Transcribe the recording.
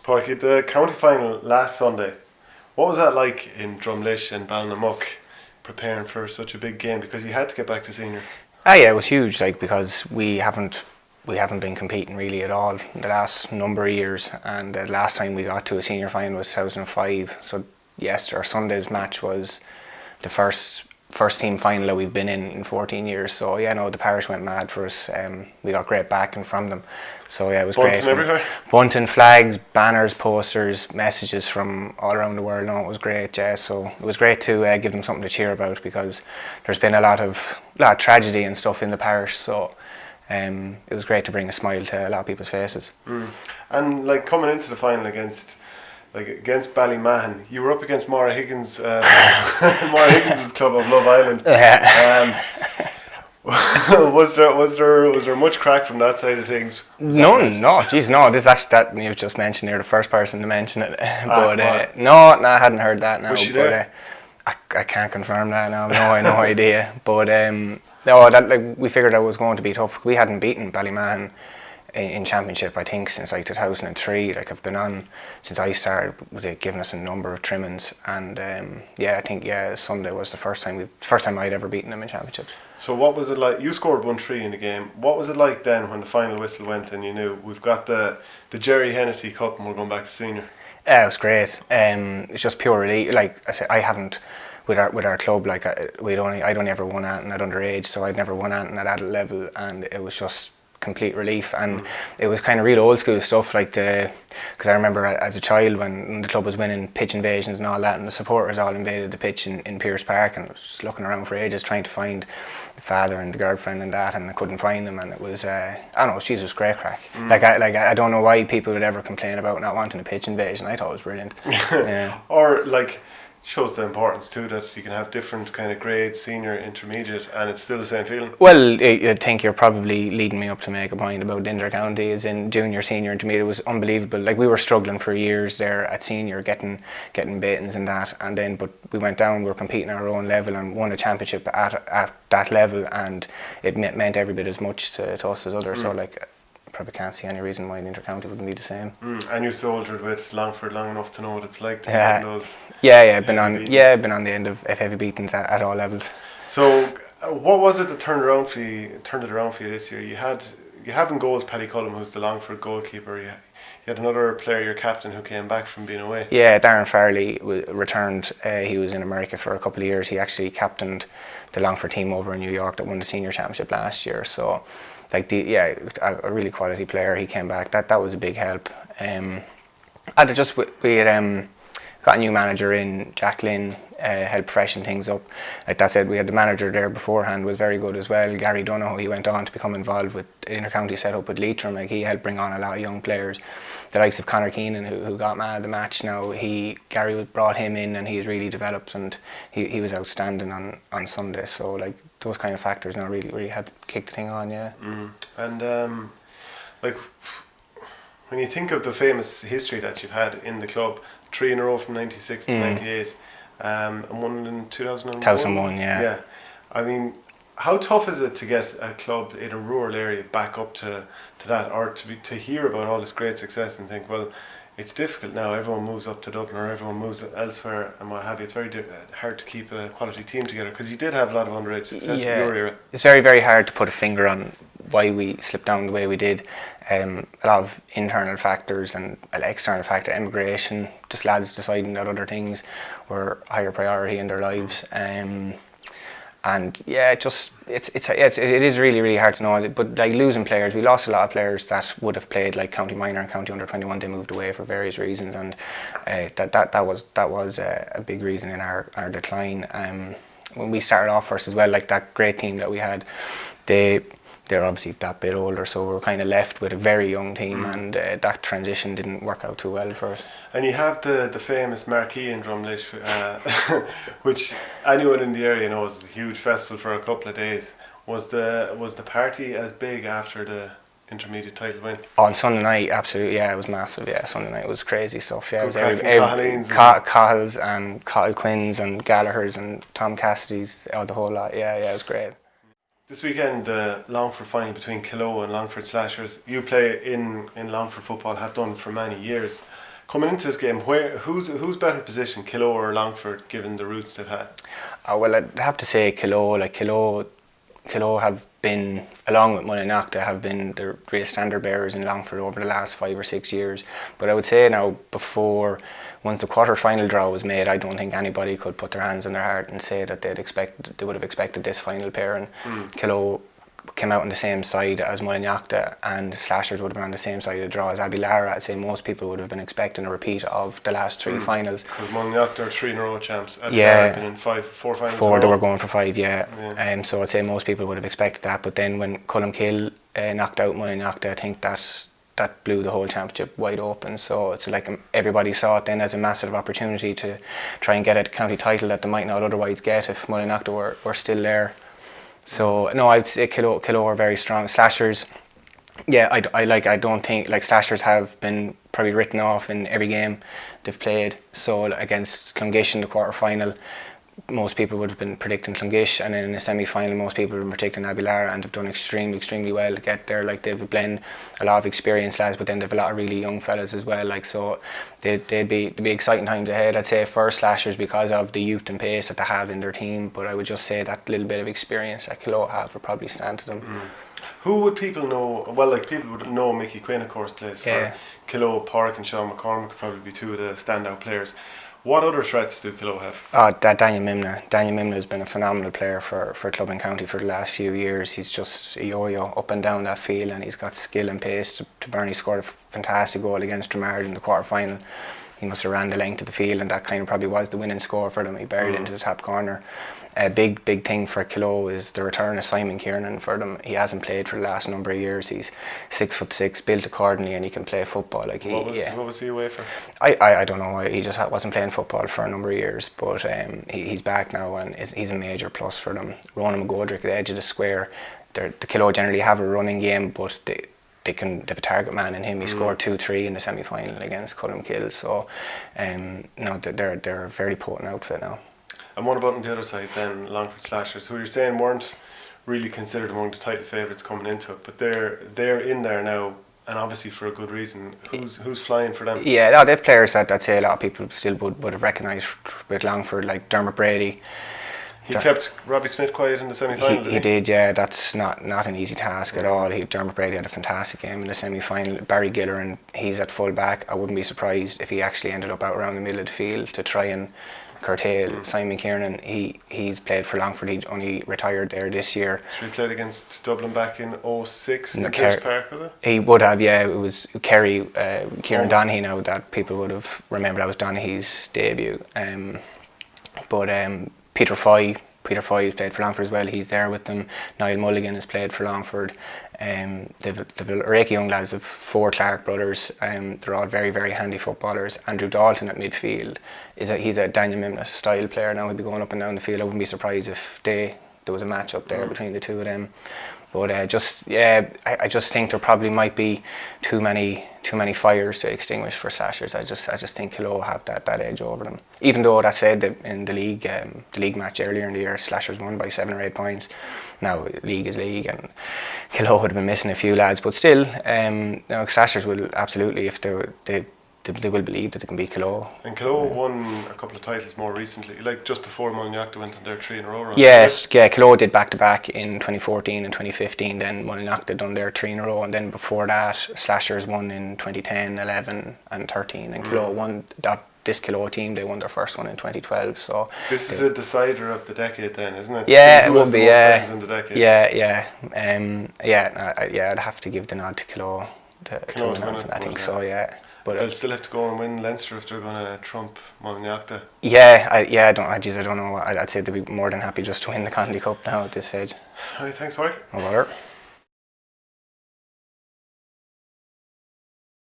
Pauric, the county final last Sunday, what was that like in Drumlish and Ballymahon preparing for such a big game, because you had to get back to senior? Yeah, it was huge, like, because we haven't been competing really at all in the last number of years, and the last time we got to a senior final was 2005. So yes, our Sunday's match was the first team final that we've been in 14 years. So yeah, no, the parish went mad for us. We got great backing from them. So yeah, it was Bunting great. Everywhere? Bunting, flags, banners, posters, messages from all around the world. No, it was great. Yeah, so it was great to give them something to cheer about, because there's been a lot of tragedy and stuff in the parish. So it was great to bring a smile to a lot of people's faces. And like coming into the final against Ballymahon, you were up against Maura Higgins, Maura Higgins' club of Love Island. Was there much crack from that side of things? None, no, geez, no. This actually, that you've just mentioned, you're the first person to mention it. But no, I hadn't heard that now. Was she there? I can't confirm that now. No, I no idea. But no, that, like, we figured that was going to be tough. We hadn't beaten Ballymahon in championship, I think, since like 2003. Like, I've been on since I started, with it giving us a number of trimmings, and I think Sunday was the first time I'd ever beaten them in championship. So what was it like? You scored 1-3 in the game. What was it like then when the final whistle went and you knew we've got the Jerry Hennessy Cup and we're going back to senior? Yeah, it was great. It's just pure relief. Like I said, I haven't with our club. Like I'd only ever won anything at underage, so I'd never won anything at adult level, and it was just complete relief. And it was kind of real old school stuff, like because I remember as a child when the club was winning pitch invasions and all that, and the supporters all invaded the pitch in Pierce Park, and I was just looking around for ages trying to find the father and the girlfriend and that, and I couldn't find them, and it was I don't know, Jesus, great crack. I don't know why people would ever complain about not wanting a pitch invasion. I thought it was brilliant. Yeah. Or like, shows the importance too, that you can have different kind of grades, senior, intermediate, and it's still the same feeling. Well, I think you're probably leading me up to make a point about inter-county, as in junior, senior, intermediate. It was unbelievable. Like, we were struggling for years there at senior, getting beatings and that, and then but we went down, we were competing at our own level and won a championship at that level, and it meant every bit as much to us as others. So like, probably can't see any reason why the inter-county wouldn't be the same. And you soldiered with Longford long enough to know what it's like to be in those. I've been on the end of heavy beatings at all levels. So what was it that turned it around for you this year? You have in goals Paddy Cullen, who's the Longford goalkeeper. You had another player, your captain, who came back from being away. Yeah, Darren Farley returned. He was in America for a couple of years. He actually captained the Longford team over in New York that won the senior championship last year. So like, a really quality player. He came back. That was a big help. We had got a new manager in, Jacqueline, helped freshen things up. Like that said, we had the manager there beforehand, was very good as well. Gary Donohoe, he went on to become involved with the inter-county setup with Leitrim. Like, he helped bring on a lot of young players. The likes of Conor Keenan, who got mad at the match now, Gary brought him in, and he's really developed, and he was outstanding on Sunday. So like, those kind of factors now really helped kick the thing on, yeah. And like, when you think of the famous history that you've had in the club, 3 in a row from 96 to 98, and one in 2001. 2001, yeah. Yeah. I mean, how tough is it to get a club in a rural area back up to that, or to hear about all this great success and think, well, it's difficult now, everyone moves up to Dublin or everyone moves elsewhere and what have you. It's very hard to keep a quality team together, because you did have a lot of underage success in your era. It's very, very hard to put a finger on why we slipped down the way we did. A lot of internal factors and external factor, immigration, just lads deciding that other things were higher priority in their lives. And yeah, it is really, really hard to know. But like, losing players, we lost a lot of players that would have played like county minor and county under 21. They moved away for various reasons, and that was a big reason in our decline. When we started off first as well, like that great team that we had, they're obviously that bit older, so we were kind of left with a very young team, and that transition didn't work out too well for us. And you have the famous marquee in Drumlish, which anyone in the area knows is a huge festival for a couple of days. Was the party as big after the intermediate title win? On Sunday night, absolutely, yeah, it was massive. Yeah, Sunday night was crazy stuff. Yeah, it was Cahill's and Cahill Quinn's and Gallagher's and Tom Cassidy's, the whole lot. Yeah, it was great. This weekend, the Longford final between Killoe and Longford SLashers. You play in Longford football, have done for many years. Coming into this game, who's better positioned, Killoe or Longford, given the routes they've had? Well, I'd have to say Killoe. Like Killoe have been, along with Mullinacha, have been the real standard bearers in Longford over the last 5 or 6 years. But I would say now, once the quarter-final draw was made, I don't think anybody could put their hands on their heart and say that they would have expected this final pairing. Killoe came out on the same side as Mullinacha, and Slashers would have been on the same side of the draw as Abilara. I'd say most people would have been expecting a repeat of the last 3 finals. Because Mullinacha are 3 in a row champs. Yeah, Abilara have been in 4 finals. 4, they were going for 5, yeah. So I'd say most people would have expected that. But then when Killoe knocked out Mullinacha, I think that blew the whole championship wide open. So it's like everybody saw it then as a massive opportunity to try and get a county title that they might not otherwise get if Mullinacha were still there. So no, I'd say Killoe are very strong. Slashers, yeah, I don't think, like, Slashers have been probably written off in every game they've played. So against Clongish in the quarter final, most people would have been predicting Clongish, and then in the semi-final most people would have been predicting Abilara, and they've done extremely well to get there. Like, they've a blend, a lot of experienced lads, but then they've a lot of really young fellas as well. Like, so they'd be exciting times ahead, I'd say, for Slashers, because of the youth and pace that they have in their team. But I would just say that little bit of experience that Killoe have would probably stand to them. Who would people know? Well, like, people would know Mickey Quinn, of course, plays for Killoe. Pauric and Sean McCormick could probably be 2 of the standout players. What other threats do Killoe have? Daniel Mimna. Daniel Mimna has been a phenomenal player for club and county for the last few years. He's just a yo-yo up and down that field, and he's got skill and pace to burn. He scored a fantastic goal against Drumlish in the quarter final. He must have ran the length of the field, and that kind of probably was the winning score for them. He buried into the top corner. A big thing for Killoe is the return of Simon Kiernan for them. He hasn't played for the last number of years. He's 6'6", built accordingly, and he can play football. Like, what was he away for? I don't know. He just wasn't playing football for a number of years, but he's back now, and he's a major plus for them. Ronan McGoldrick at the edge of the square. The Killoe generally have a running game, but they have a target man in him. He scored 2-3 in the semi-final against Killoe Gill. So no, they're a very potent outfit now. And what about on the other side then, Longford Slashers, who you're saying weren't really considered among the title favourites coming into it, but they're in there now, and obviously for a good reason. Who's flying for them? Yeah, no, they've players that I'd say a lot of people still would have recognised with Longford, like Dermot Brady. He kept Robbie Smith quiet in the semi-final, he did, yeah. That's not an easy task at all. Dermot Brady had a fantastic game in the semi-final. Barry Giller, and he's at full back. I wouldn't be surprised if he actually ended up out around the middle of the field to try and curtail Simon Kiernan. He's played for Longford. He only retired there this year. So he played against Dublin back in 2006 in the Park, was it? He would have, yeah. It was Kieran Donaghy now that people would have remembered. That was Donaghy's debut. But Peter Foy has played for Longford as well. He's there with them. Niall Mulligan has played for Longford. They've a rake of young lads of 4 Clark brothers. They're all very handy footballers. Andrew Dalton at midfield he's a Daniel Mimna style player now. He'll be going up and down the field. I wouldn't be surprised if there was a match up there between the two of them. But I just think there probably might be too many fires to extinguish for Slashers. I just think Killoe have that edge over them. Even though that said, that in the league match earlier in the year, Slashers won by 7 or 8 points. Now league is league, and Killoe would have been missing a few lads, but still, Slashers will absolutely, if they will believe that they can beat Killoe. And Killoe won a couple of titles more recently, like just before Mullinacha went on their 3 in a row run. Yes, yeah, Killoe did back to back in 2014 and 2015. Then Mullinacha done their 3 in a row, and then before that, Slashers won in 2010, 11, and 13. And Killoe won this Killoe team. They won their first one in 2012. So this is a decider of the decade, then, isn't it? Yeah, it would be. Yeah, in the decade. I'd have to give the nod to Killoe to win it. I think so. Yeah. But they'll still have to go and win Leinster if they're going to trump Mullinacha. I don't know. I'd say they'd be more than happy just to win the Conley Cup now at this stage. Alright, thanks, Pauric. No bother.